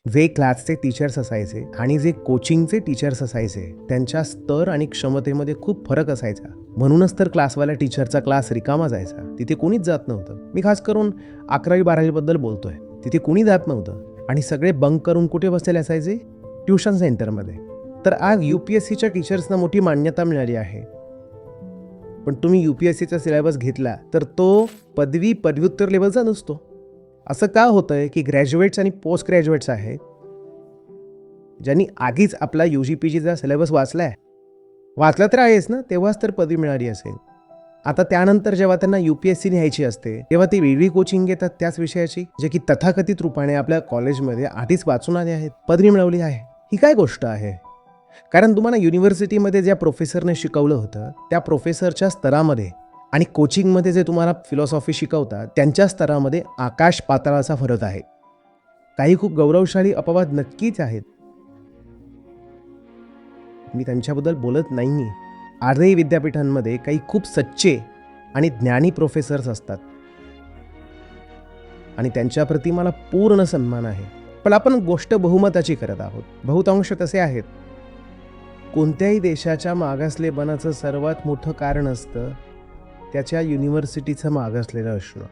जे क्लासचे टीचर्स असायचे आणि जे कोचिंगचे टीचर्स असायचे त्यांच्या स्तर आणि क्षमतेमध्ये खूप फरक असायचा. म्हणूनच तर क्लासवाल्या टीचरचा क्लास रिकामा जायचा. तिथे कोणीच जात नव्हतं. मी खास करून 11वी-12वी बद्दल बोलतोय. तिथे कोणी जात नव्हतं आणि सगळे बंक करून कुठे बसलेले असायचे? ट्युशन सेंटरमध्ये. तर आज UPSCच्या टीचर्सना मोठी मान्यता मिळाली आहे. पण तुम्ही UPSCचा सिलेबस घेतला तर तो पदव्युत्तर लेवलचा नसतो. असं का होतंय की ग्रॅज्युएट्स आणि पोस्ट ग्रॅज्युएट्स आहेत ज्यांनी आधीच आपला UGPGचा सिलेबस वाचला तर आहेच ना, तेव्हाच तर पदवी मिळाली असेल. आता त्यानंतर जेव्हा त्यांना UPSC न्यायची असते तेव्हा ती वेगळी कोचिंग घेतात त्याच विषयाची, जे की तथाकथित रूपाने आपल्या कॉलेजमध्ये आधीच वाचून आले आहेत, पदवी मिळवली आहे. ही काय गोष्ट आहे? कारण तुम्हाला युनिव्हर्सिटीमध्ये ज्या प्रोफेसरने शिकवलं होतं त्या प्रोफेसरच्या स्तरामध्ये आणि कोचिंगमध्ये जे तुम्हाला फिलॉसॉफी शिकवतात त्यांच्या स्तरामध्ये आकाश पाताळाचा फरक आहे. काही खूप गौरवशाली अपवाद नक्कीच आहेत, मी त्यांच्याबद्दल बोलत नाही. आजही विद्यापीठांमध्ये काही खूप सच्चे आणि ज्ञानी प्रोफेसर्स असतात आणि त्यांच्याप्रती मला पूर्ण सन्मान आहे. पण आपण गोष्ट बहुमताची करत आहोत. बहुतांश तसे आहेत. कोणत्याही देशाच्या मागासलेपणाचं सर्वात मोठं कारण असतं त्याच्या युनिव्हर्सिटीचं मागासलेलं असणं.